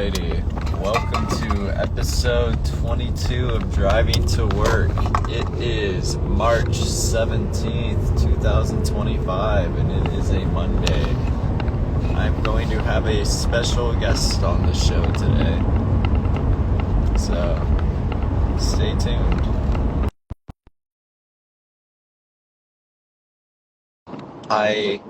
Alrighty, welcome to episode 22 of Driving to Work. It is March 17th, 2025, and it is a Monday. I'm going to have a special guest on the show today, so stay tuned. Hi.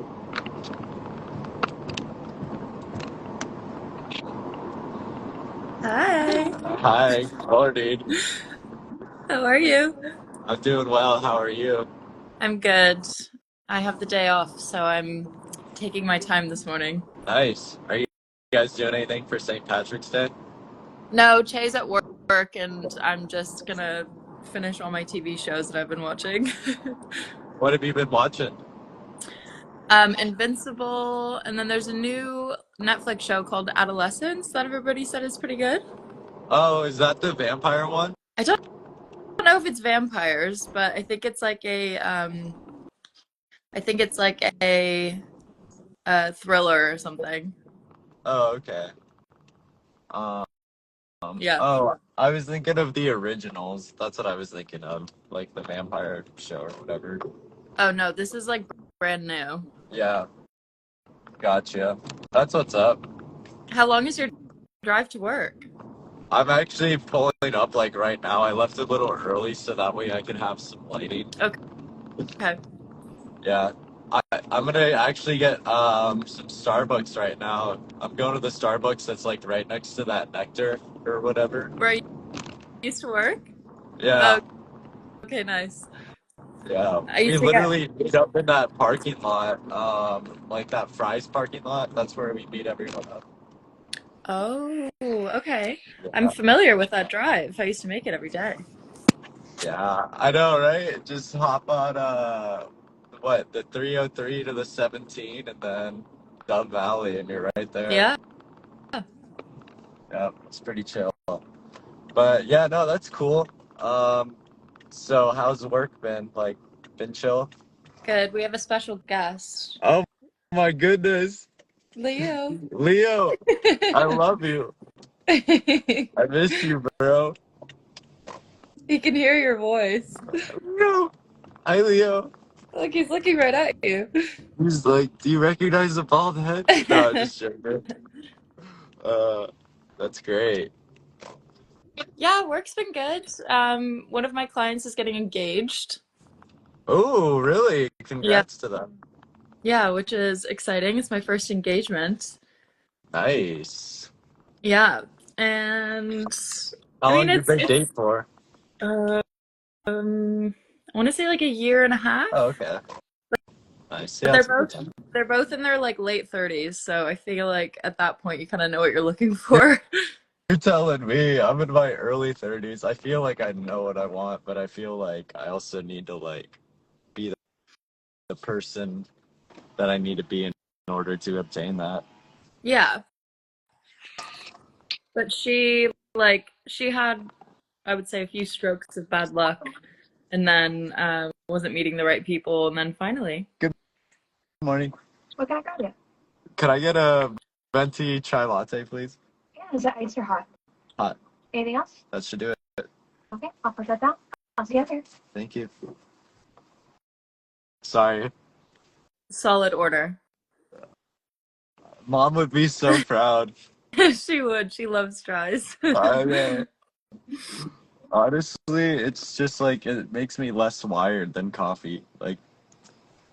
Hi, Hi, morning. how are you? I'm doing well. How are you? I'm good. I have the day off, so I'm taking my time this morning. Nice. Are you guys doing anything for St. Patrick's Day? No, Che's at work, and I'm just gonna finish all my TV shows that I've been watching. What have you been watching? Invincible, and then there's a new Netflix show called Adolescence that everybody said is pretty good. Oh, is that the vampire one? I don't know if it's vampires, but I think it's like a thriller or something. Oh, okay. Um, Yeah. oh, I was thinking of the originals. That's what I was thinking of, like the vampire show or whatever. Oh no, this is like brand new. Yeah, gotcha. That's what's up. How long is your drive to work? I'm actually pulling up like right now. I left a little early so that way I can have some lighting. Okay. Yeah. I'm gonna actually get some Starbucks right now. I'm going to the Starbucks that's like right next to that Nectar or whatever. Where you used to work? Yeah, Oh, okay, nice. yeah. I We used to get. literally meet up in that parking lot, like that Fry's parking lot. That's where we meet everyone up. Oh, okay. I'm Yeah, familiar with that drive. I used to make it every day. yeah. I know, right? Just hop on what, the 303 to the 17 and then Dove Valley and you're right there. Yeah. Yeah, it's pretty chill. But yeah, no, that's cool. Um, so how's work been? Like, been chill? Good. We have a special guest. Oh my goodness. Leo. Leo, I love you. He I miss you, bro. can hear your voice. No. Hi, Leo. Like he's looking right at you. He's like, do you recognize the bald head? No, just joking. Uh, that's great. Yeah, work's been good. One of my clients is getting engaged. Oh, really? Yeah. Congrats to them. Yeah, which is exciting. It's my first engagement. Nice. Yeah. And How I mean long did they it's date for? uh, I want to say like a year and a half. Oh, okay. Nice. But Yeah, it's a good time. they're both in their like late 30s, so I feel like at that point you kind of know what you're looking for. You're telling me I'm in my early 30s. I feel like I know what I want, but I feel like I also need to like be the person that I need to be in order to obtain that. Yeah. But she had I would say a few strokes of bad luck and then wasn't meeting the right people and then finally. Good morning. What can I grab you? Could I get a venti chai latte, please? Yeah, is that iced or hot? Hot. Anything else? That should do it. Okay, I'll put that down. I'll see you later. Thank you. Sorry. Solid order. Mom would be so proud. She would. She loves tries. I know. Honestly, it's just like it makes me less wired than coffee. Like,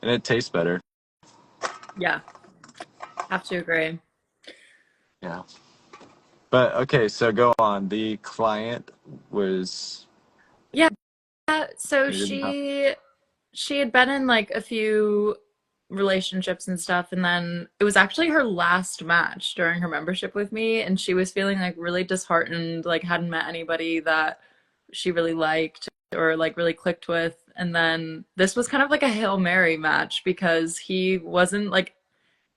and it tastes better. Yeah, have to agree. Yeah. But okay, so go on. The client was Yeah, so you didn't have she had been in like a few relationships and stuff, and then it was actually her last match during her membership with me, and she was feeling like really disheartened, like hadn't met anybody that she really liked or like really clicked with. And then this was kind of like a Hail Mary match because he wasn't like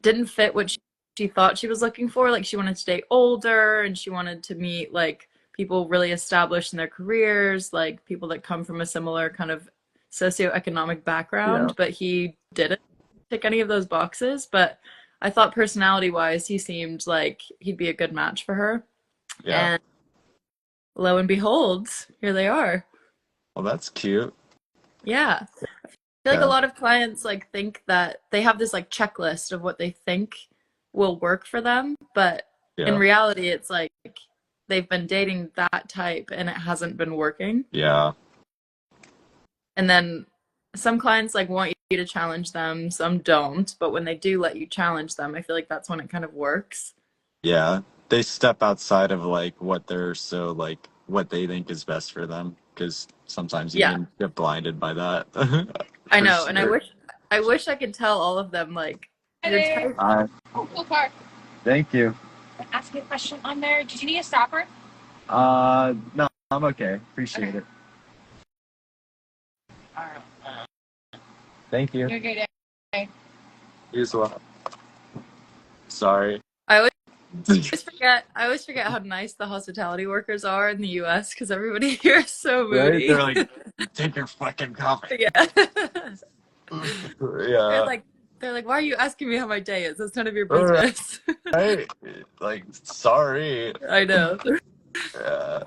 didn't fit what she thought she was looking for. Like she wanted to stay older and she wanted to meet like people really established in their careers, like people that come from a similar kind of socioeconomic yeah. background, but he didn't tick any of those boxes. But I thought personality wise, he seemed like he'd be a good match for her. Yeah. And lo and behold, here they are. Well, that's cute. Yeah. I feel like a Yeah. lot of clients like think that they have this like checklist of what they think will work for them, but in Yeah. reality it's like they've been dating that type and it hasn't been working. Yeah. And then some clients like want you to challenge them, some don't, but when they do let you challenge them, I feel like that's when it kind of works. Yeah. They step outside of like what they're so like what they think is best for them because sometimes you Yeah, can get blinded by that. I For know. And sure. I wish I could tell all of them like Hi your there. type. Oh, cool car. Thank you. Ask you a question on there. Did you need a stopper? No, I'm okay. Appreciate Okay. it. All right. Thank you. You're good. You as well. Sorry. I always I always forget how nice the hospitality workers are in the US because everybody here is so Right? They're moody. like, take your fucking coffee. Yeah. They're Yeah. like they're like, why are you asking me how my day is? That's none of your All business. right. Like, sorry. I know. Yeah.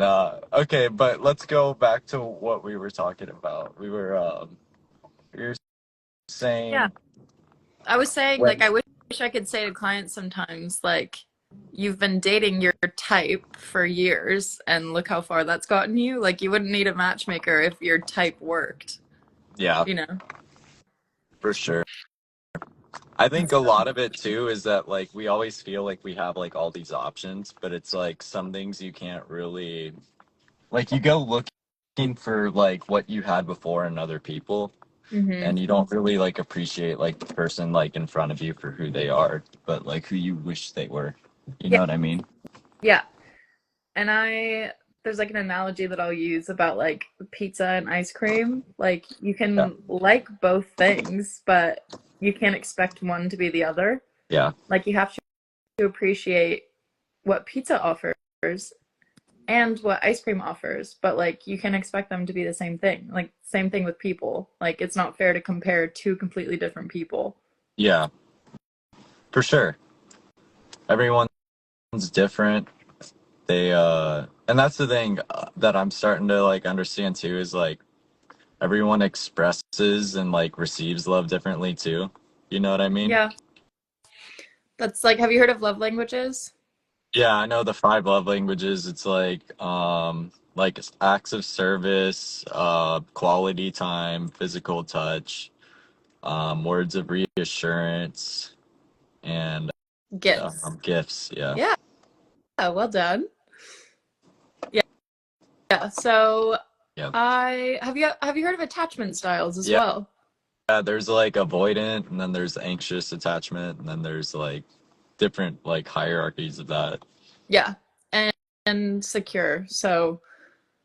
Nah. Okay, but let's go back to what we were talking about. You're Yeah. saying I was saying, like, when, I wish I could say to clients sometimes, like, you've been dating your type for years, and look how far that's gotten you. Like, you wouldn't need a matchmaker if your type worked, yeah, you know? for sure. I think It's a lot of it too is that like we always feel like we have like all these options, but it's like some things you can't really like you go looking for like what you had before in other people hmm and you don't really like appreciate like the person like in front of you for who they are, but like who you wish they were. You know Yeah, what I mean? yeah. And there's like an analogy that I'll use about like pizza and ice cream. Like, you Yeah. can like both things, but you can't expect one to be the other. Yeah. Like, you have to appreciate what pizza offers and what ice cream offers, but like you can expect them to be the same thing. Like, same thing with people. Like, it's not fair to compare two completely different people. Yeah, for sure. Everyone's different. And that's the thing that I'm starting to like understand too is like everyone expresses and like receives love differently too. You know what I mean? Yeah. That's like, have you heard of love languages? Yeah, I know the five love languages. It's like acts of service, quality time, physical touch, words of reassurance, and Gifts. gifts. Yeah. Yeah, well done. Yeah. Yeah. So Yeah. I have you heard of attachment styles as Yeah. well? Yeah, there's like avoidant, and then there's anxious attachment, and then there's like different like hierarchies of that. Yeah. And secure. So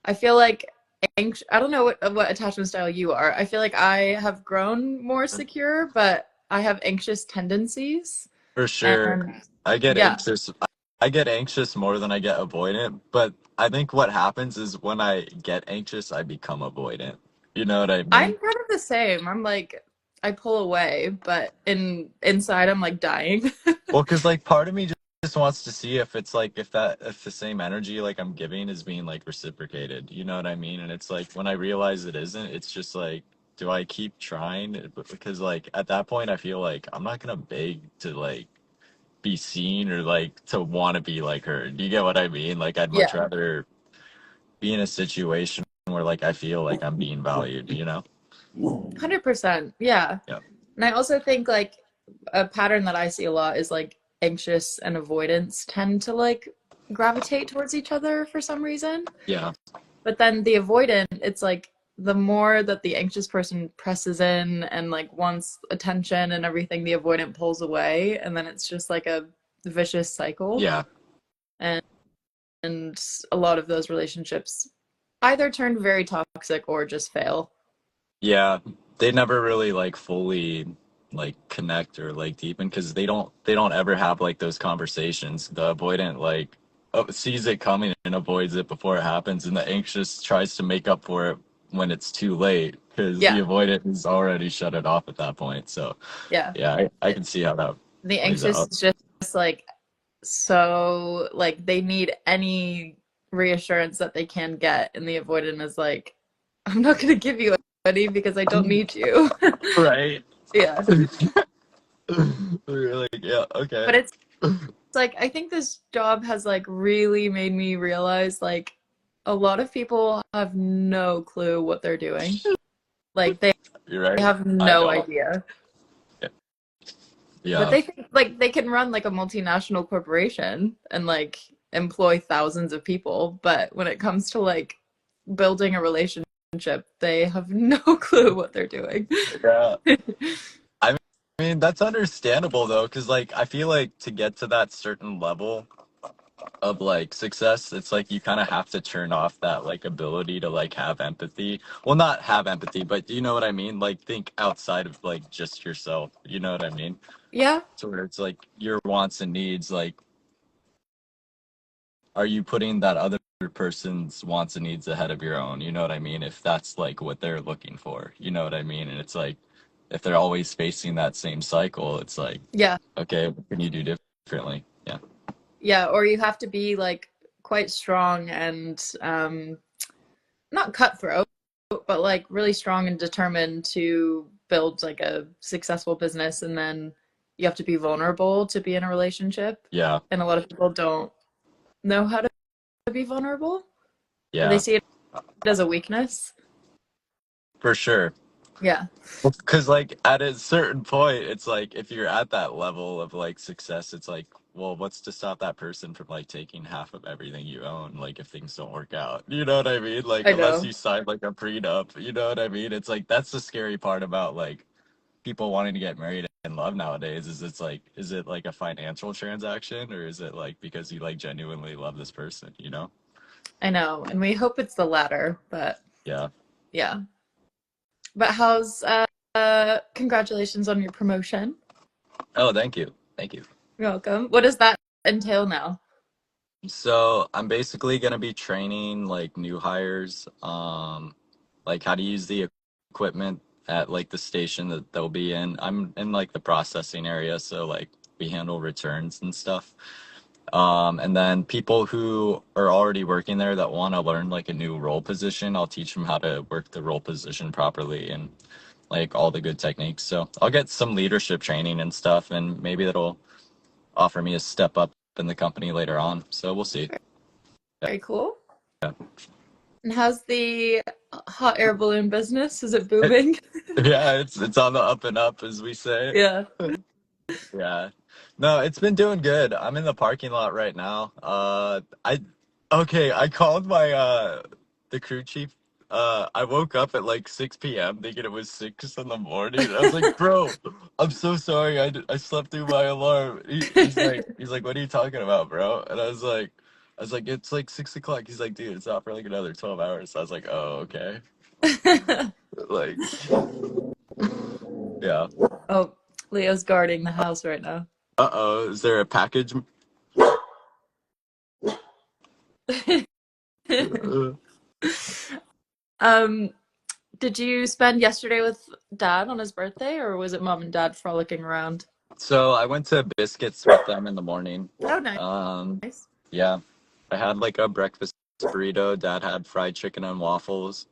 I feel like I don't know what attachment style you are. I feel like I have grown more secure, but I have anxious tendencies. For sure. And I get yeah, anxious. I get anxious more than I get avoidant, but I think what happens is when I get anxious, I become avoidant. You know what I I'm mean? kind of the same. I'm like, I pull away, but inside I'm like dying. Well, because like part of me just wants to see if it's like if the same energy like I'm giving is being like reciprocated. You know what I mean? And it's like when I realize it isn't, it's just like, do I keep trying? Because like at that point, I feel like I'm not gonna beg to like be seen or like to want to be like her. Do you get what I mean? Like I'd much Yeah, rather be in a situation where like I feel like I'm being valued, you know? 100%. Yeah. Yeah. And I also think like a pattern that I see a lot is like anxious and avoidance tend to like gravitate towards each other for some reason. Yeah. But then the avoidant, it's like the more that the anxious person presses in and like wants attention and everything, the avoidant pulls away. And then it's just like a vicious cycle. Yeah. And, and a lot of those relationships either turn very toxic or just fail. Yeah. They never really like fully like connect or like deepen because they don't ever have like those conversations. The avoidant like sees it coming and avoids it before it happens, and the anxious tries to make up for it when it's too late because the Yeah. avoidant has already shut it off at that point. So Yeah. yeah, I can see how that The plays anxious out. is just like So like they need any reassurance that they can get, and the avoidant is like, I'm not gonna give you any because I don't need you. Right. Yeah. We're like, yeah, okay. But it's like I think this job has like really made me realize like a lot of people have no clue what they're doing. Like they You're right. have I no don't. idea. But Yeah. they think like they can run like a multinational corporation and like employ thousands of people, but when it comes to like building a relationship, they have no clue what they're doing. Yeah. I mean, that's understandable though, because like I feel like to get to that certain level of like success, it's like you kind of have to turn off that like ability to like have empathy. Well, not have empathy, but you know what I mean? Like think outside of like just yourself. You know what I mean? Yeah, So where it's like your wants and needs, like are you putting that other person's wants and needs ahead of your own? You know what I mean? If that's like what they're looking for, you know what I mean? And it's like if they're always facing that same cycle, it's like, yeah, okay, what can you do differently? Yeah. yeah. Or you have to be like quite strong and not cutthroat, but like really strong and determined to build like a successful business. And then you have to be vulnerable to be in a relationship. Yeah. And a lot of people don't know how to be vulnerable. Or they Yeah. see it as a weakness. For sure. Yeah. Because like at a certain point, it's like if you're at that level of like success, it's like, well, what's to stop that person from like taking half of everything you own, like if things don't work out? You know what I mean? Like I unless know. you sign like a prenup, you know what I mean? It's like that's the scary part about like people wanting to get married and love nowadays is it's like, is it like a financial transaction or is it like because you like genuinely love this person, you know? I know. And we hope it's the latter, but Yeah. yeah. But how's congratulations on your promotion. Oh, thank you. Thank you. You're welcome. What does that entail now? So I'm basically gonna be training like new hires, like how to use the equipment at like the station that they'll be in. I'm in like the processing area, so like we handle returns and stuff. And then people who are already working there that want to learn like a new role position, I'll teach them how to work the role position properly and like all the good techniques. So I'll get some leadership training and stuff, and maybe that'll offer me a step up in the company later on. So we'll see. Very cool. And how's the hot air balloon business? Is it booming? Yeah, it's on the up and up, as we say. Yeah. Yeah. No, it's been doing good. I'm in the parking lot right now. I okay, I called my the crew chief. I woke up at like 6 p.m. thinking it was 6 in the morning. I was like, "Bro, I'm so sorry. I slept through my alarm." He's like, "What are you talking about, bro?" And I was like, "It's like 6 o'clock." He's like, "Dude, it's not for like another 12 hours." So I was like, "Oh, okay." Like, yeah. Oh, Leo's guarding the house right now. Uh-oh, is there a package? um, did you spend yesterday with Dad on his birthday, or was it Mom and Dad frolicking around? So I went to Biscuits with them in the morning. Oh, nice. Um, yeah, I had like a breakfast burrito. Dad had fried chicken and waffles,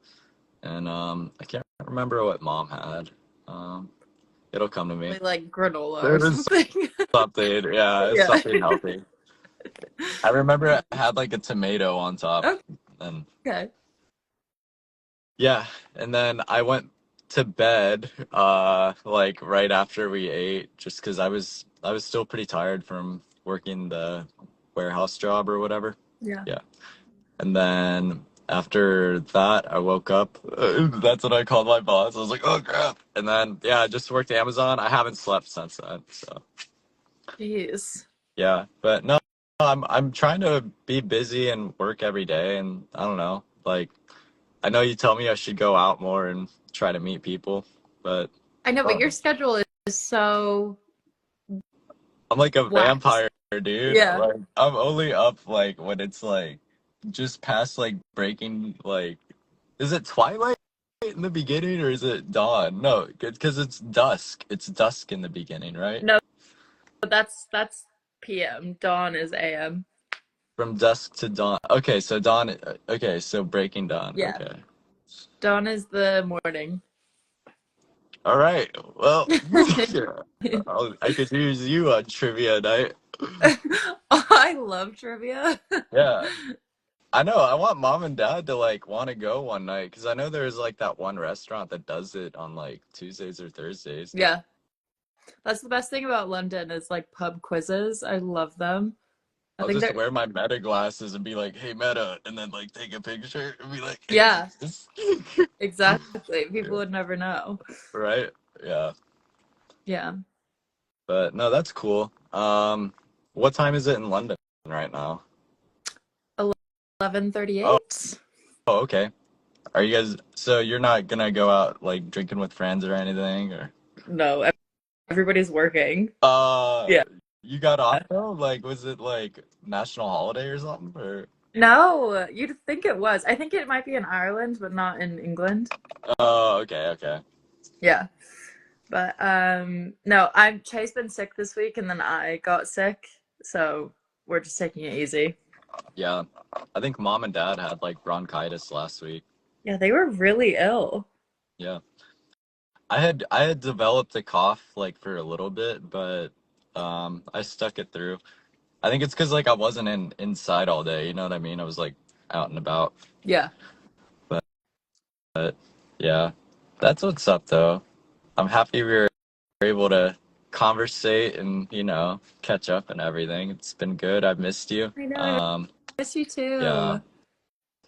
and I can't remember what Mom had. Um, it'll come to me. Probably like granola There or is something. something, yeah, it's Yeah. something healthy. I remember it had like a tomato on top, and Okay. yeah, and then I went to bed like right after we ate just because I was still pretty tired from working the warehouse job or whatever. Yeah. Yeah. And then after that I woke up. That's what I called my boss. I was like, "Oh crap." And then yeah, I just worked Amazon. I haven't slept since then. So, Jeez. yeah. But no, I'm trying to be busy and work every day and I don't know. Like I know you tell me I should go out more and try to meet people, but I know, but your schedule is so I'm like a whacked. vampire, dude. Yeah. Like I'm only up like when it's like just past like breaking like is it twilight in the beginning or is it dawn? No, because it's dusk. It's dusk in the beginning, right? No, but that's PM. Dawn is AM. From dusk to dawn. Okay, so dawn. Okay, so breaking dawn. Yeah. Okay. Dawn is the morning. All right. Well, I could use you on trivia night. I love trivia. Yeah. I know. I want mom and dad to like want to go one night because I know there's like that one restaurant that does it on like Tuesdays or Thursdays. Yeah. That's the best thing about London is like pub quizzes. I love them. I I'll think just they're wear my Meta glasses and be like, "Hey, Meta," and then like take a picture and be like, yeah, "This." exactly. People would never know. Right? Yeah. Yeah. But no, that's cool. What time is it in London right now? 11:38. Oh, okay. Are you guys, so you're not gonna go out like drinking with friends or anything or No, everybody's working. uh Yeah. you got off though? Like was it like national holiday or something or No, you'd think it was. I think it might be in Ireland, but not in England. oh okay, okay. Yeah. But no, I'm Chase been sick this week and then I got sick, so we're just taking it easy. Yeah. I think mom and dad had like bronchitis last week. Yeah, they were really ill. Yeah. I had developed a cough like for a little bit, but I stuck it through. I think it's because like I wasn't inside all day, you know what I mean? I was like out and about. Yeah. But yeah. That's what's up though. I'm happy we were able to conversate and, catch up and everything. It's been good. I've missed you. I know, I miss you Yeah. too.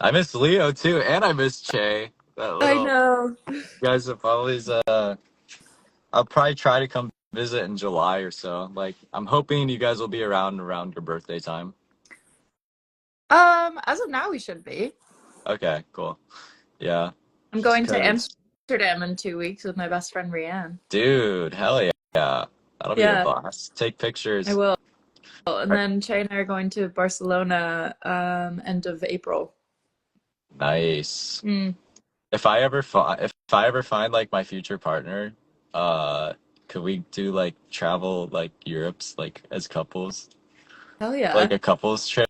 I miss Leo too, and I miss Che. That I little know. you guys have always I'll probably try to come visit in July or so. Like I'm hoping you guys will be around your birthday time. As of now we should be. Okay, cool. Yeah. I'm Just going to 'cause Amsterdam in 2 weeks with my best friend Rianne. dude, hell yeah. Yeah. That'll be a Yeah, blast. Take I pictures. will. And then Che and I are going to Barcelona end of April. Nice. Mm. If I ever find like my future partner, uh, could we do like travel like Europe's like as couples, Hell like yeah. a couples trip?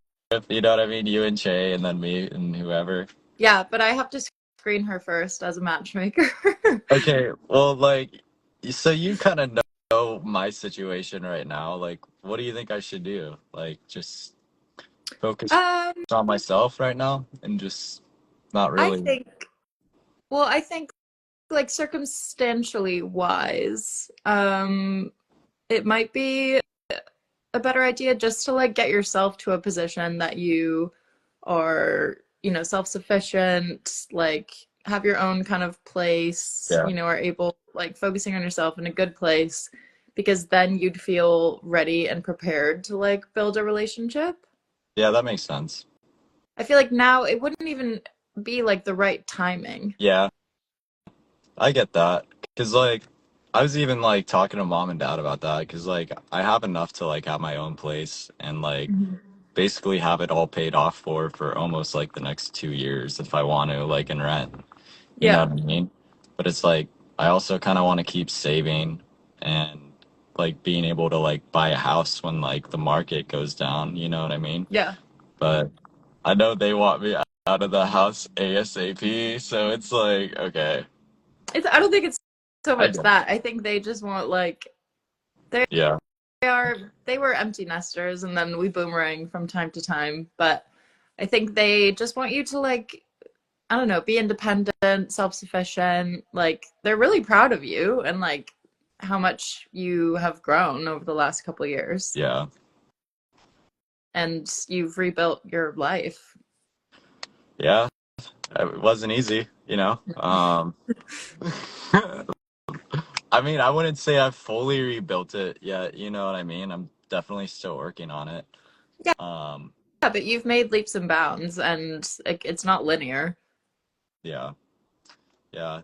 You know what I mean? You and Che, and then me and whoever. Yeah, but I have to screen her first as a matchmaker. Okay, well, like, so you kind of know my situation right now. Like, what do you think I should do? Like, just focus Um, on myself right now and just not I really. think, well, I think like circumstantially wise, it might be a better idea just to like get yourself to a position that you are, self-sufficient, like have your own kind of place, Yeah, are able like focusing on yourself in a good place because then you'd feel ready and prepared to like build a relationship. yeah, that makes sense. I feel like now it wouldn't even be like the right timing. Yeah, I get that. Because, like, I was even, like, talking to mom and dad about that. Because, like, I have enough to, like, have my own place and, like, Mhm. basically have it all paid off for almost, like, the next 2 years if I want to, like, in rent. You know Yeah. what I mean? But it's, like, I also kind of want to keep saving and, like, being able to, like, buy a house when, like, the market goes down. You know what I mean? Yeah. But I know they want me out of the house ASAP. So it's, like, okay. I don't think it's so I much get it. that. I think they just want like Yeah. they were empty nesters and then we boomerang from time to time, but I think they just want you to like I don't know, be independent, self-sufficient. Like they're really proud of you and like how much you have grown over the last couple of years Yeah. and you've rebuilt your life. Yeah. It wasn't easy, you know. I mean, I wouldn't say I've fully rebuilt it yet, you know what I mean? I'm definitely still working on it. Yeah, Um, but you've made leaps and bounds and like, it's not linear. yeah. Yeah.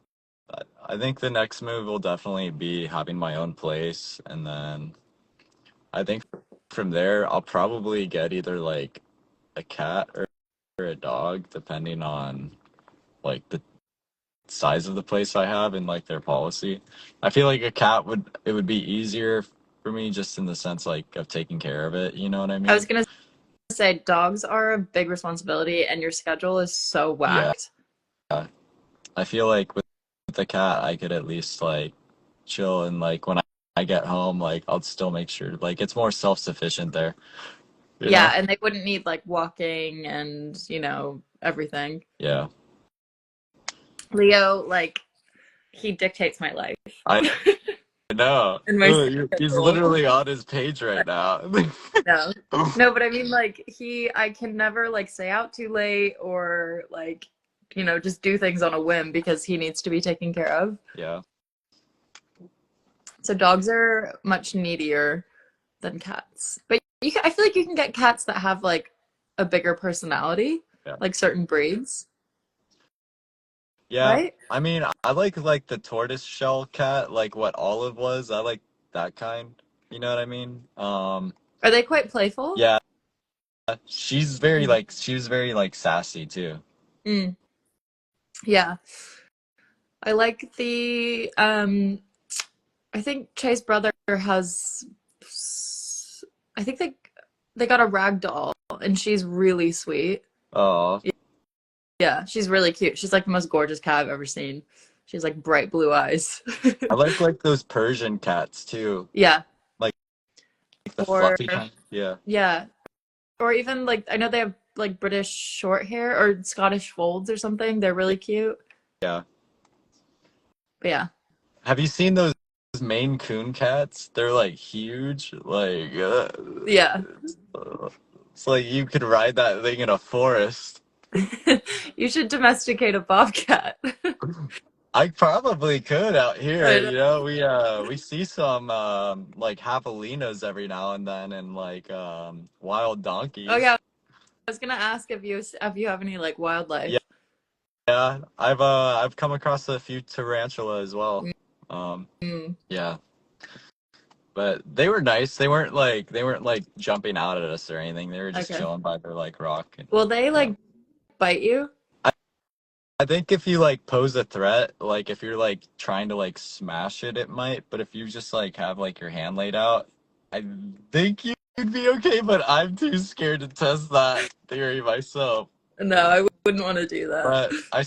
I think the next move will definitely be having my own place, and then I think from there I'll probably get either like a cat or a dog, depending on like the size of the place I have and like their policy. I feel like a cat would it would be easier for me, just in the sense like of taking care of it. You know what I I was mean? gonna say dogs are a big responsibility and your schedule is so Yeah. whacked. I feel like with the cat, I could at least like chill and like when I get home, like I'll still make sure like it's more self-sufficient there, you Yeah, know? and they wouldn't need like walking and, everything. Yeah. Leo, like, he dictates my life I know. and my He's schedule. literally on his page right now. No. No, but I mean like I can never like stay out too late or like, just do things on a whim because he needs to be taken care of. Yeah. So dogs are much needier than cats. But I feel like you can get cats that have like a bigger personality, Yeah. like certain breeds, Yeah. right? I mean, I like the tortoise shell cat, like what Olive was. I like that kind. You know what I mean? Are they quite playful? Yeah, she was very like sassy too. Mm, yeah. I like I think Chase brother has I think they got a rag doll and she's really sweet. Oh, Yeah, she's really cute. She's like the most gorgeous cat I've ever seen. She's like bright blue eyes. I like those Persian cats too, Yeah. like the Or fluffy kind. Yeah, yeah. Or even like I know they have like British short hair or Scottish folds or something. They're really cute. yeah. But yeah. Have you seen those Maine Coon cats? They're like huge. Like, Yeah. it's like you could ride that thing in a forest. You should domesticate a bobcat. I probably could out here. I You know. know, we see some like javelinas every now and then, and like wild Oh donkeys. yeah, I was gonna ask if you have any like Yeah, wildlife. yeah. I've come across a few tarantula as well. Um, Mm, yeah, but they weren't like jumping out at us or anything. They were just okay. chilling by their like rock. Will they Yeah. like bite you? I think if you like pose a threat, like if you're like trying to like smash it, it might. But if you just like have like your hand laid out, I think you'd be okay. But I'm too scared to test that theory myself. No, I wouldn't want to do that. But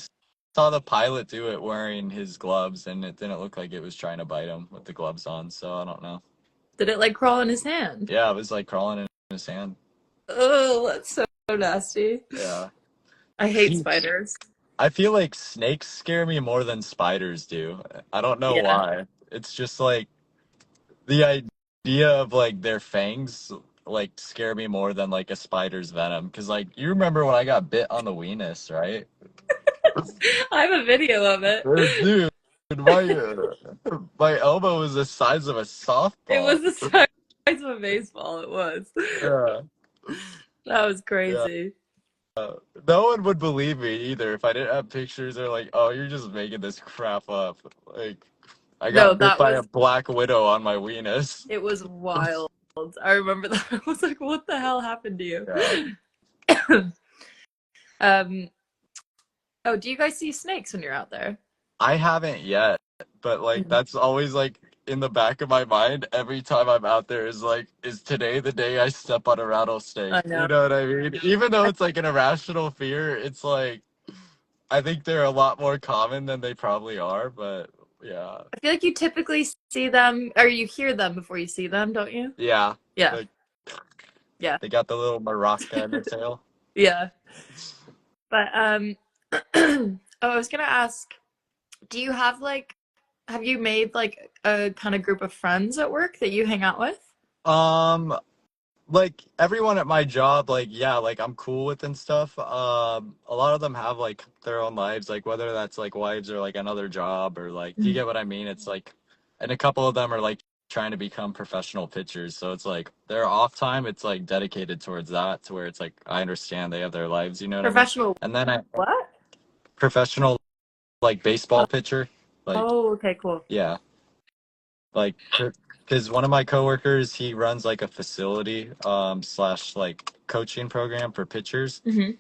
saw the pilot do it wearing his gloves, and it didn't look like it was trying to bite him with the gloves on. So I don't know. Did it like crawl in his hand? Yeah, it was like crawling in his hand. Oh, that's so nasty. Yeah. I hate spiders. I feel like snakes scare me more than spiders do. I don't know Yeah. why. It's just like the idea of like their fangs like scare me more than like a spider's venom. Cause like you remember when I got bit on the weenus, right? I have a video of it. Dude, my elbow was the size of a softball. It was the size of a baseball. It was. Yeah. That was Yeah. crazy. No one would believe me either if I didn't have pictures. They're like, "Oh, you're just making this crap up." Like, I No, got bit that by a was black widow on my weenus. it was wild. I remember that. I was like, what the hell happened to you? Yeah. Um, oh, do you guys see snakes when you're out there? I haven't yet, but like Mm. that's always like in the back of my mind every time I'm out there is like, is today the day I step on a rattlesnake? I You know. know what I mean? Even though it's like an irrational fear, it's like I think they're a lot more common than they probably are, but yeah. I feel like you typically see them or you hear them before you see them, don't you? Yeah. Yeah. Like Yeah. they got the little maraca in their tail. Yeah. But oh, I was gonna ask, do you have have you made like a kind of group of friends at work that you hang out with? Like everyone at my job, like yeah, like I'm cool with and stuff. A lot of them have like their own lives, like whether that's like wives or like another job or like, do you get what I mean? It's like, and a couple of them are like trying to become professional pitchers, so it's like their off time, it's like dedicated towards that, to where it's like I understand they have their lives, you know what I mean? Professional And then what? professional like baseball pitcher, like Oh, okay, cool. yeah, like because one of my coworkers, he runs like a facility slash like coaching program for pitchers. Hmm.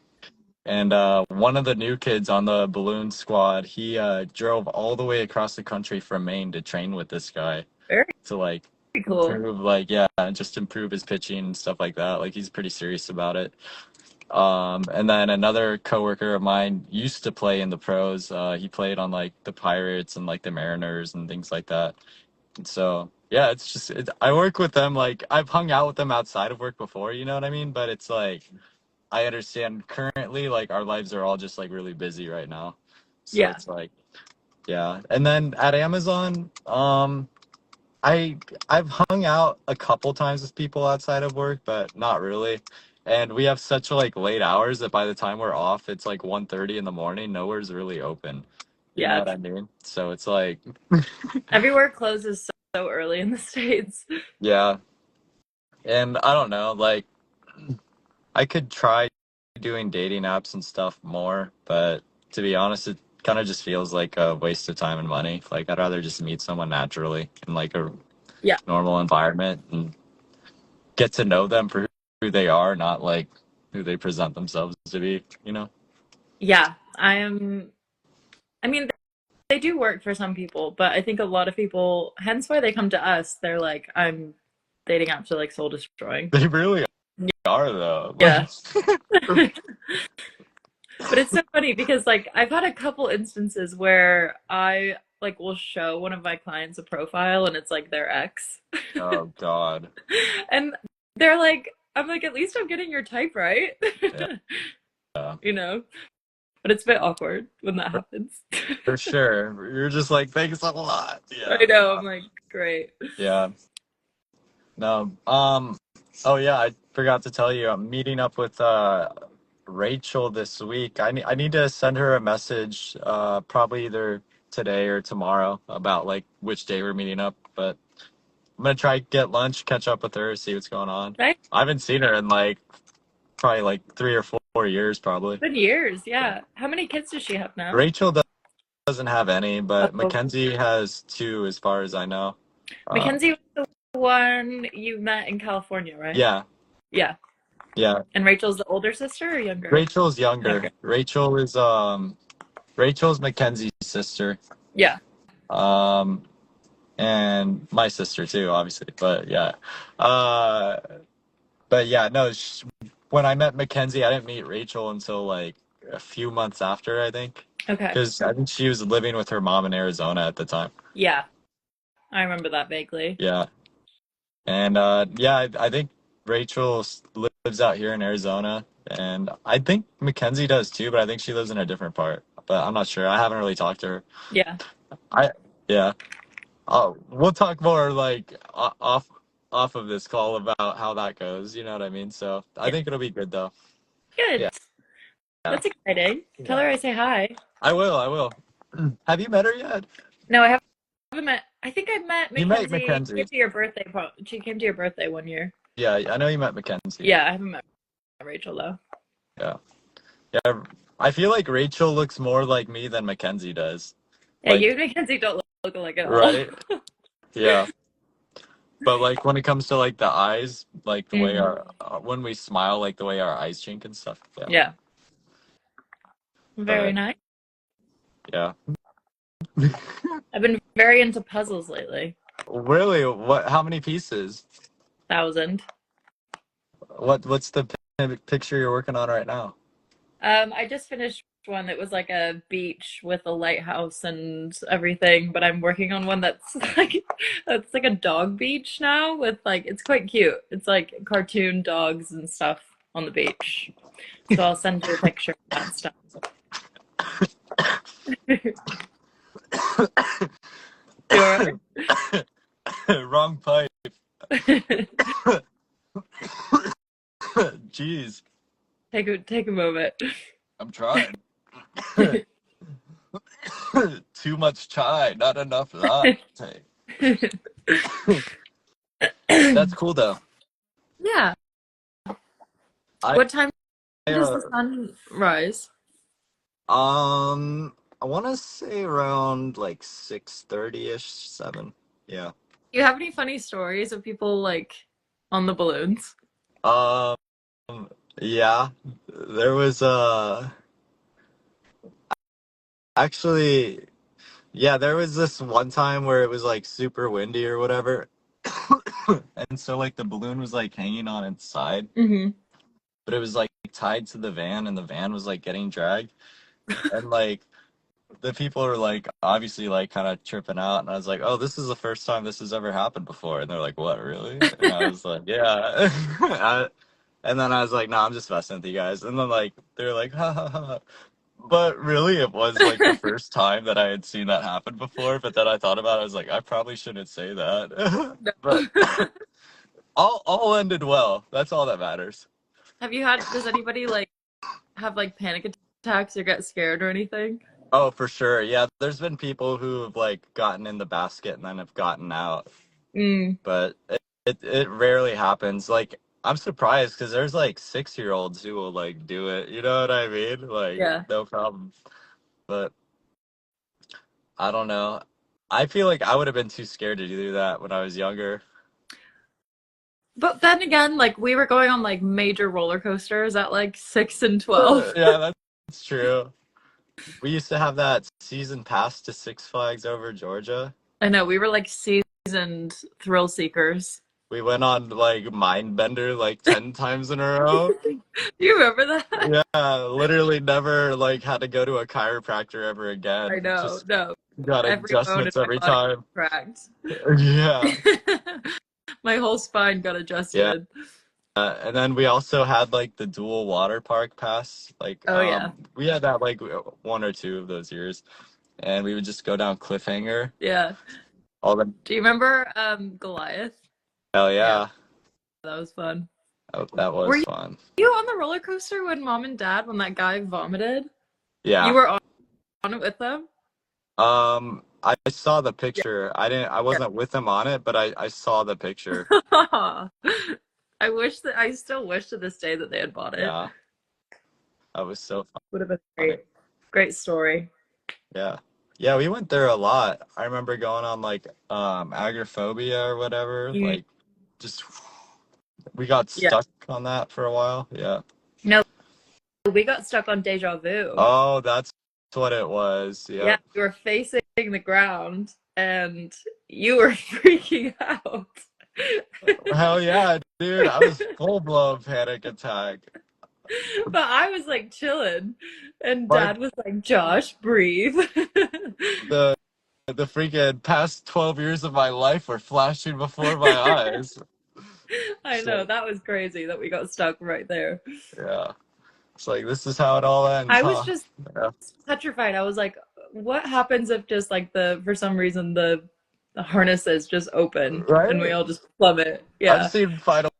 And one of the new kids on the balloon squad, he drove all the way across the country from Maine to train with this guy Very to like Pretty cool. improve, like, yeah, and just improve his pitching and stuff like that. Like, he's pretty serious about it. And then another coworker of mine used to play in the pros. He played on like the Pirates and like the Mariners and things like that. And so yeah, it's just I work with them. Like, I've hung out with them outside of work before, you know what I mean? But it's like I understand currently like our lives are all just like really busy right now. So Yeah. it's like yeah. And then at Amazon, I I've hung out a couple times with people outside of work, but not really. And we have such like late hours that by the time we're off, it's like 1:30 in the morning. Nowhere's really open. You know Yeah. what I mean? So it's like, Everywhere closes so early in the States. yeah. And I don't know, like I could try doing dating apps and stuff more, but to be honest, it kind of just feels like a waste of time and money. Like I'd rather just meet someone naturally in like a Yeah. normal environment and get to know them for who they are, not like who they present themselves to be, you know? Yeah. I mean, they do work for some people, but I think a lot of people, hence why they come to us, they're like, I'm dating apps are like soul destroying. They really are, though. Yeah. But it's so funny because like I've had a couple instances where I like will show one of my clients a profile and it's like their ex. Oh, God. And they're like, I'm like, at least I'm getting your type right. Yeah, You know? But it's a bit awkward when that for, happens. for sure. You're just like, thanks a lot. I Yeah. know, I'm like, great. Yeah. No. Oh, yeah, I forgot to tell you, I'm meeting up with Rachel this week. I need to send her a message, probably either today or tomorrow about like which day we're meeting up, but I'm gonna try get lunch, catch up with her, see what's going on. Right? I haven't seen her in like probably like 3 or 4 years, probably. Been years, yeah. How many kids does she have now? Rachel doesn't have any, but Oh, Mackenzie has two, as far as I know. Uh, Mackenzie was the one you met in California, right? yeah, Yeah. yeah. And Rachel's the older sister or younger? Rachel's younger. Younger. Rachel's Mackenzie's sister. Yeah. Um, and my sister too, obviously. But yeah, uh, but yeah, no. When I met Mackenzie, I didn't meet Rachel until like a few months after, I think, Okay. because I think she was living with her mom in Arizona at the time. Yeah. I remember that vaguely. Yeah, and yeah, I think Rachel lives out here in Arizona, and I think Mackenzie does too, but I think she lives in a different part. But I'm not sure. I haven't really talked to her. Yeah. I yeah. Oh, we'll talk more like off of this call about how that goes. You know what I mean? So I Yeah. think it'll be good though. Good. Yeah, yeah, That's exciting. Tell yeah. her I say hi. I will. I will. Have you met her yet? No, I haven't met. I think I met You met Mackenzie. She came Mackenzie. to your birthday. She came to your birthday one year. Yeah, I know you met Mackenzie. Yeah, I haven't met Rachel though. Yeah, yeah. I feel like Rachel looks more like me than Mackenzie does. Yeah, you Like, and Mackenzie don't look alike at all. right? Yeah. But like when it comes to like the eyes, like the way Mhm. our when we smile, like the way our eyes chink and stuff. Yeah. Yeah. Very But nice. yeah. I've been very into puzzles lately. Really? What? How many pieces? 1,000. What's the picture you're working on right now? I just finished one that was like a beach with a lighthouse and everything, but I'm working on one that's like a dog beach now with like it's quite cute. It's like cartoon dogs and stuff on the beach. So I'll send you a picture of that stuff. You all right? Wrong pipe. Jeez, Take a moment. I'm trying. Too much chai, not enough latte. That's cool though. Yeah. I What time does the uh, sun rise? I want to say around like 6:30ish, 7. Yeah. Do you have any funny stories of people like on the balloons? Um, yeah. There was actually, yeah, there was this one time where it was like super windy or whatever. and so like the balloon was like hanging on its side, Hmm. but it was like tied to the van, and the van was like getting dragged, and like the people were like obviously like kind of tripping out, and I was like, oh, this is the first time this has ever happened before, and they're like, what, really? And I was like, yeah. And then I was like, no, I'm just messing with you guys, and then like they're like, ha ha ha. But really, it was like the first time that I had seen that happen before. But then I thought about it, I was like, I probably shouldn't say that. But all ended well. That's all that matters. Does anybody like have like panic attacks or get scared or anything? Oh, for sure. Yeah, there's been people who have like gotten in the basket and then have gotten out, Mm, but it rarely happens. Like I'm surprised because there's like 6-year-olds who will like do it. You know what I mean? Like yeah. no problem. But I don't know. I feel like I would have been too scared to do that when I was younger. But then again, like we were going on like major roller coasters at like 6 and 12. Yeah, that's true. We used to have that season pass to Six Flags over Georgia. I know, we were like seasoned thrill seekers. We went on like Mindbender like 10 times in a row. Do you remember that? Yeah, literally never like had to go to a chiropractor ever again. I know, Just no. got Every bone in adjustments my every body time. cracked. Yeah. My whole spine got Yeah. adjusted. And then we also had like the dual water park pass. Like Oh yeah. we had that like 1 or 2 of those years. And we would just go down Cliffhanger. Yeah. All the Do you remember Goliath? hell Yeah, yeah. that was fun. Oh, that Were was fun. you on the roller coaster when mom and dad, when that guy vomited? You Yeah. were on it with them? I saw the picture. I wasn't with them on it, but I saw the picture. I still wish to this day that they had bought it. Yeah. That was so Would have been funny. great. Great story. Yeah. Yeah, we went there a lot. I remember going on like agoraphobia or whatever. You, Like just we got yeah. stuck on that for a while. Yeah. No, we got stuck on Deja Vu. Oh, that's what it was. Yeah, Yeah. you were facing the ground and you were freaking out. Hell yeah, dude. I was full blown panic attack. But I was like chilling, and My dad was like, Josh, breathe. the the freaking past 12 years of my life were flashing before my eyes. I know, So, that was crazy that we got stuck right there. yeah. It's like this is how it all ends, I was huh? just Yeah. petrified. I was like, what happens if just like for some reason the harnesses just open and we Right? all just plummet? I've Yeah. seen Final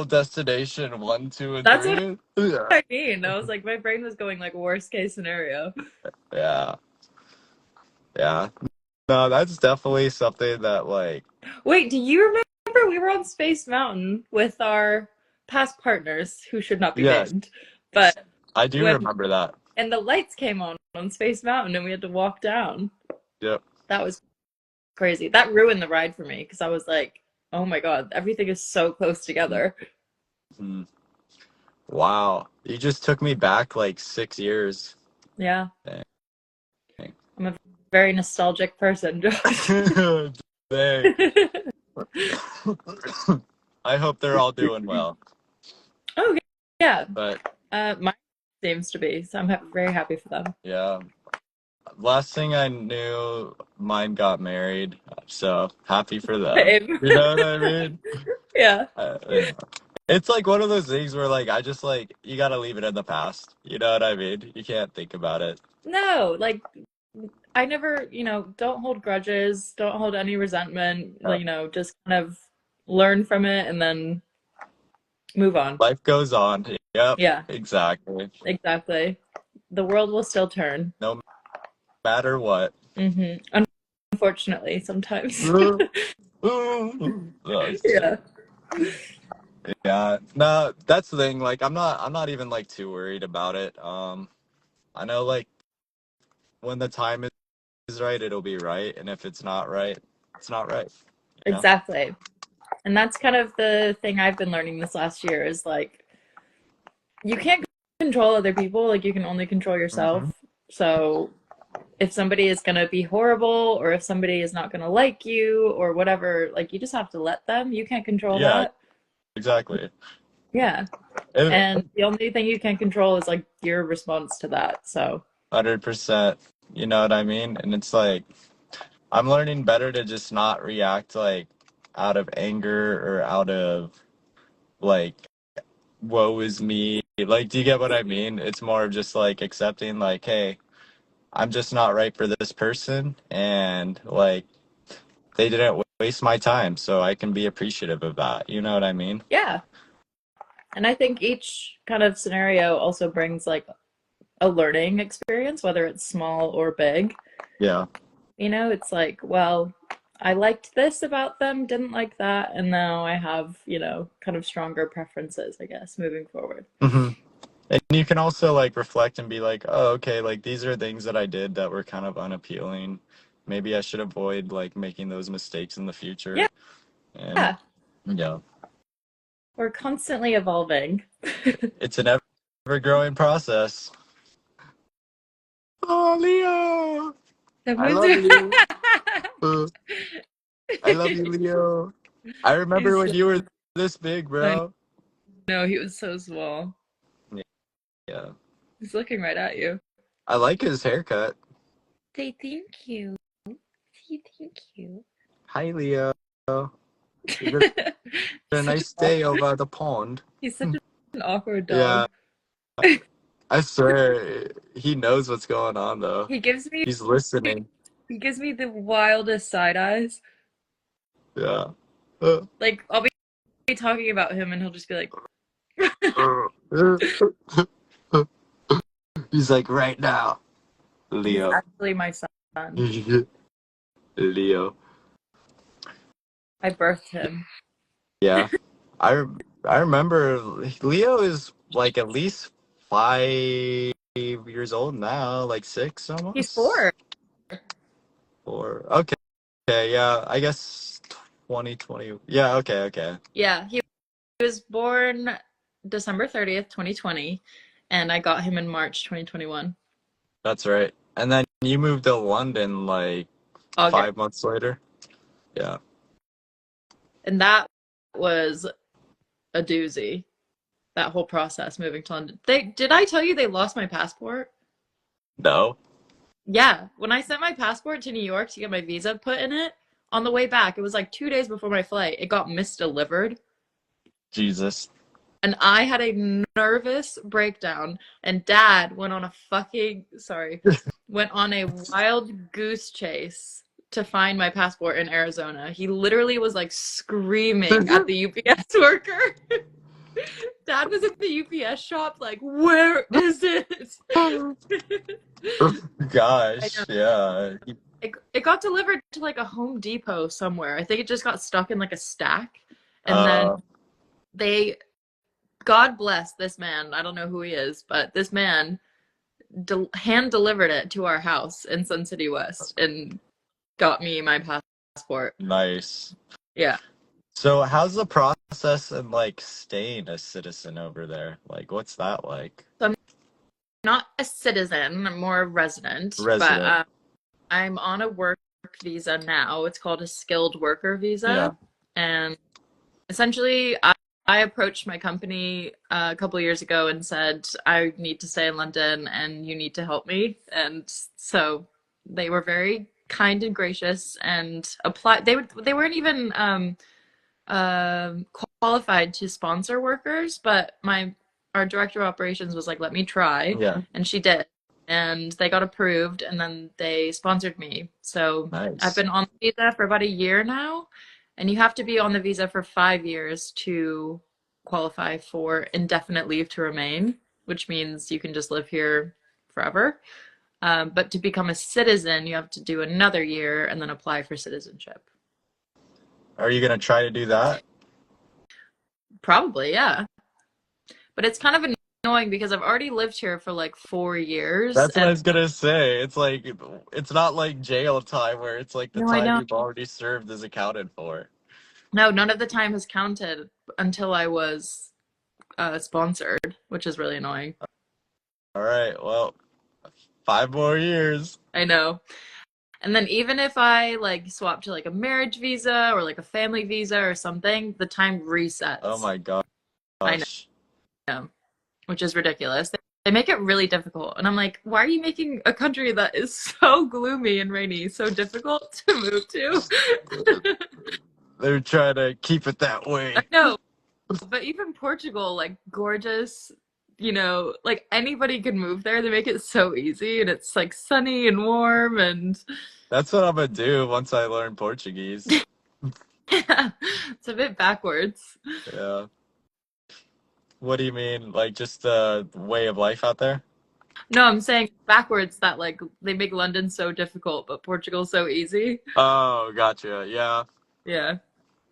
Destination 1, 2, and That's what 3. Yeah. I mean. I was like, my brain was going like worst case scenario. Yeah. Yeah. No, that's definitely something that like Wait, do you remember we were on Space Mountain with our past partners who should not be yes, named? But I do when remember that. and the lights came on Space Mountain and we had to walk down. Yep. That was crazy. That ruined the ride for me because I was like, oh my God, everything is so close together. Mm. Wow. You just took me back like 6 years. Yeah. Dang. I'm a very nostalgic person, Josh. Dang. I hope they're all doing well. Oh, yeah. But Mine seems to be, so I'm very happy for them. yeah, last thing I knew, mine got married. So happy for them. Same. You know what I mean? Yeah. Yeah. It's like one of those things where like I just like you gotta leave it in the past. You know what I mean? You can't think about it. No, like I never, don't hold grudges, don't hold any resentment, Yeah. like, just kind of learn from it and then move on. Life goes on. Yep, Yeah, exactly. exactly. The world will still turn. No matter what. Unfortunately, sometimes. Yes. Yeah. Yeah. No, that's the thing. Like I'm not even like too worried about it. I know like when the time is right, it'll be right, and if it's not right, it's not right. You know? Exactly. And that's kind of the thing I've been learning this last year is like you can't control other people, like you can only control yourself. Mhm. So if somebody is going to be horrible or if somebody is not going to like you or whatever, like you just have to let them. You can't control Yeah, that. exactly. Yeah. And And the only thing you can control is like your response to that. So, 100%. You know what I mean? And it's like I'm learning better to just not react like out of anger or out of like woe is me. Like, do you get what I mean? It's more of just like accepting like, hey, I'm just not right for this person and like they didn't waste my time, so I can be appreciative of that. You know what I mean? yeah. And I think each kind of scenario also brings like a learning experience, whether it's small or big. Yeah. You know, it's like, well, I liked this about them, didn't like that, and now I have, kind of stronger preferences, I guess, moving forward. hmm And you can also like reflect and be like, oh, okay, like these are things that I did that were kind of unappealing. Maybe I should avoid like making those mistakes in the future. Yeah, And yeah, we're constantly evolving. it's an ever growing process. Oh, Leo, That I was love you. Uh, I love you, Leo. I remember He's when so, you were this big, I bro. know he was so small. Yeah. He's looking right at you. I like his haircut. Say thank you. Say thank you. Hi, Leo. Is it a He's such nice day over the pond? he's such an awkward Yeah, dog. I swear he knows what's going on though. He gives me He's listening. he gives me the wildest side eyes. Yeah. Uh, Like I'll be talking about him and he'll just be like, He's like right now, he's Leo. actually my son. Leo. I birthed him. Yeah. I I remember Leo is like at least 5 years old now, like 6 He's almost. 4. 4. Okay. Okay. Yeah. I guess 2020. Yeah. Okay. Okay. Yeah, he was born December 30th, 2020, and I got him in March 2021. That's right. And then you moved to London like August. 5 months later. Yeah. And that was a doozy. That whole process moving to London. Did I tell you they lost my passport? No. Yeah, when I sent my passport to New York to get my visa put in it, on the way back, it was like 2 days before my flight, it got misdelivered. Jesus. And I had a nervous breakdown, and Dad went on a wild goose chase to find my passport in Arizona. He literally was like screaming at the UPS worker. Dad was at the UPS shop, like, where is it? Gosh. Yeah. It got delivered to like a Home Depot somewhere. I think it just got stuck in like a stack. And Uh, then God bless this man. I don't know who he is, but this man hand delivered it to our house in Sun City West and got me my passport. nice. Yeah. So how's the process of like staying a citizen over there? Like, what's that like? So I'm not a citizen, I'm more a resident, but Resident. I'm on a work visa now. It's called a skilled worker Yeah. visa. And essentially, I approached my company a couple of years ago and said, I need to stay in London and you need to help me. And so they were very kind and gracious and applied. They weren't even qualified to sponsor workers, but our director of operations was like, let me try. Yeah. And she did. And they got approved and then they sponsored me. So I've Nice. been on the visa for about a year now. And you have to be on the visa for 5 years to qualify for indefinite leave to remain, which means you can just live here forever. But to become a citizen, you have to do another year and then apply for citizenship. Are you gonna try to do that? Probably, yeah. But it's kind of annoying because I've already lived here for like 4 years. That's what I And was gonna say. It's like it's not like jail time where it's like the no, I time know. you've already served is accounted for. No, none of the time has counted until I was sponsored, which is really annoying. All right. Well, 5 more years. I know. And then even if I like swap to like a marriage visa or like a family visa or something, the time Oh resets. my I gosh. know, which is ridiculous. They make it really difficult. And I'm like, why are you making a country that is so gloomy and rainy so difficult to move to? They're trying to keep it that I way. know, but even Portugal, like gorgeous, like anybody can move there. They make it so easy and it's like sunny and warm and That's what I'm gonna do once I learn Portuguese. it's a bit backwards. Yeah. What do you mean? Like just the way of life out there? No, I'm saying backwards that like they make London so difficult, but Portugal so easy. Oh, gotcha. Yeah. Yeah.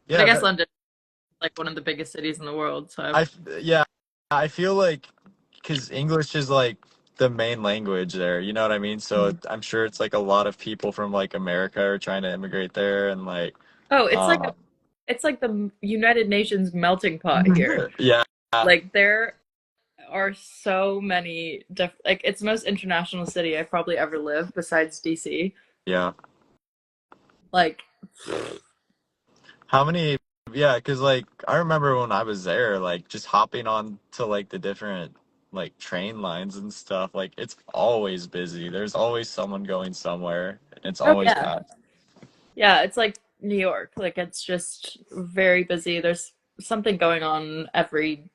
But I Yeah, guess London is like one of the biggest cities in the world, so yeah, I feel like because English is like the main language there, you know what I mean? So Mhm. I'm sure it's like a lot of people from like America are trying to immigrate there and like Oh, uh it's like the United Nations melting pot here. yeah, Like there are so many like it's the most international city I've probably ever lived besides DC. yeah. Like How many yeah, because like I remember when I was there, like just hopping on to like the different like train lines and stuff, like it's always busy. There's always someone going somewhere. And it's oh always yeah. packed. Yeah, it's like New York. Like it's just very busy. There's something going on every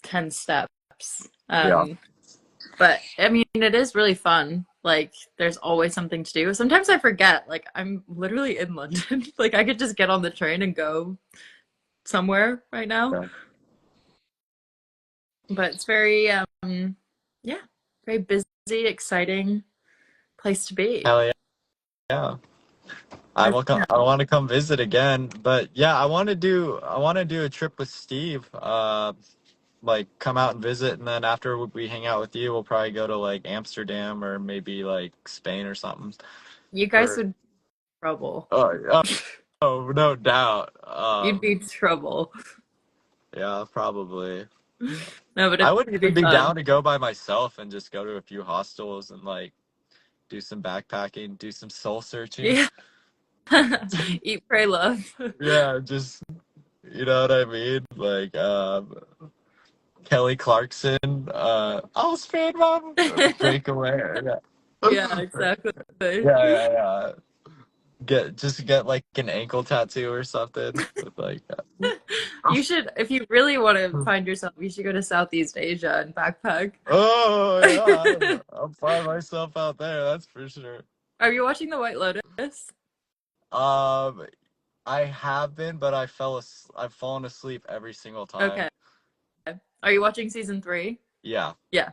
10 steps. Yeah. But I mean, it is really fun. Like, there's always something to do. Sometimes I forget, like, I'm literally in London. Like, I could just get on the train and go somewhere right now. Yeah. But it's very, yeah, very busy, exciting place to be. Hell yeah. Yeah. Yeah. I want to come visit again, but yeah, I want to do a trip with Steve. Like come out and visit, and then after we hang out with you, we'll probably go to like Amsterdam or maybe like Spain or something. You guys Or would be trouble. oh, oh no doubt. You'd be trouble. Yeah, probably. No, but I it'd would even be be fun. down to go by myself and just go to a few hostels and like do some backpacking, do some soul searching. Yeah. Eat, pray, love. Yeah, just you know what I mean? Like Kelly Clarkson, I'll spend my breakaway. Yeah, Yeah. exactly. Yeah. Get like an ankle tattoo or something with like You should, if you really want to find yourself, you should go to Southeast Asia and backpack. oh yeah, I'll find myself out there, that's for sure. Are you watching The White Lotus? Um, I have been, but I've fallen asleep every single time. Okay. Are you watching season 3? Yeah, Yeah.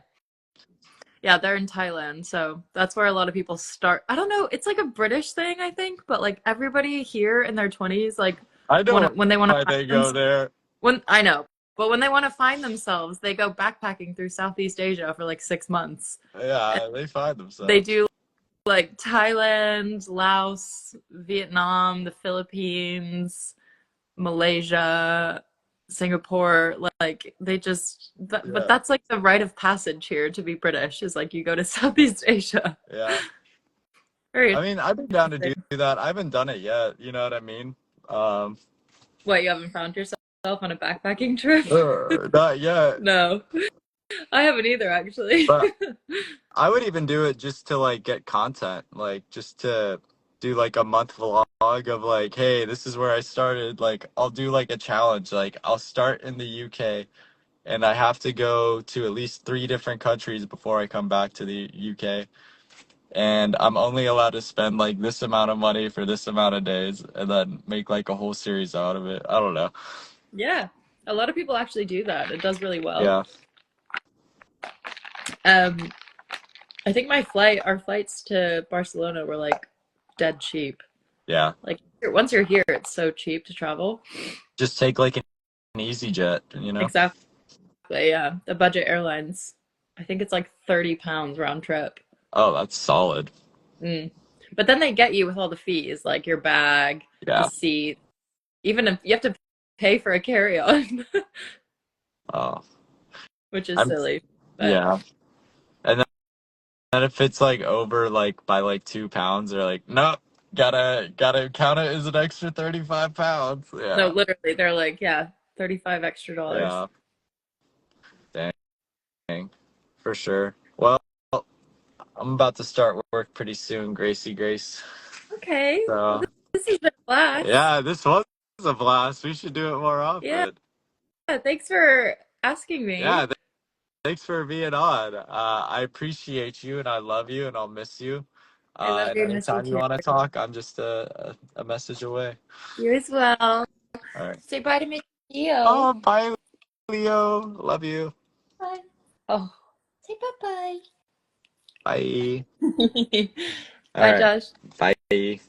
Yeah, they're in Thailand, so that's where a lot of people start. I don't know, it's like a British thing, I think, but like everybody here in their 20s, like I know when they want to why find they go there. when I know, but when they want to find themselves, they go backpacking through Southeast Asia for like 6 months. And Yeah, they find they themselves. do like Thailand, Laos, Vietnam, the Philippines, Malaysia, Singapore, like they just but Yeah, that's like the rite of passage here to be British is like you go to Southeast Asia. yeah. Very I mean, I've been down to do interesting. that. I haven't done it yet. You know what I mean? Um, What, you haven't found yourself on a backpacking trip? not yet. No, I haven't either actually. But I would even do it just to like get content, like just to do like a month vlog of like, hey, this is where I started. Like, I'll do like a challenge. Like, I'll start in the UK and I have to go to at least 3 different countries before I come back to the UK. And I'm only allowed to spend like this amount of money for this amount of days and then make like a whole series out of it. I don't know. Yeah, a lot of people actually do that. It does really well. Yeah. Um, I think our flights to Barcelona were like dead cheap. Yeah. Like once you're here, it's so cheap to travel. Just take like an easy jet, you know? Exactly. Yeah, the budget airlines. I think it's like £30 round trip. Oh, that's solid. Mm. But then they get you with all the fees, like your bag, the Yeah. seat, even if you have to pay for a carry-on, Oh, which is I'm silly. But yeah. And then if it's like over like by like 2 pounds, they're like, nope, gotta count it as an extra 35 pounds. No, Yeah, literally, they're like, yeah, $35 extra. yeah, dang, for sure. Well, I'm about to start work pretty soon, Grace. Okay, well, So this has been a blast. yeah, this was a blast. We should do it more Yeah, often. thanks for asking me. Yeah, thanks for being on. I appreciate you and I love you and I'll miss you. I love And you, miss you anytime you too. want to talk, I'm just a message away. You as well. All right. Say bye to Miss Geo. Oh, bye, Leo. Love you. Bye. Oh, say bye Bye. bye. All Bye, right. Josh. Bye.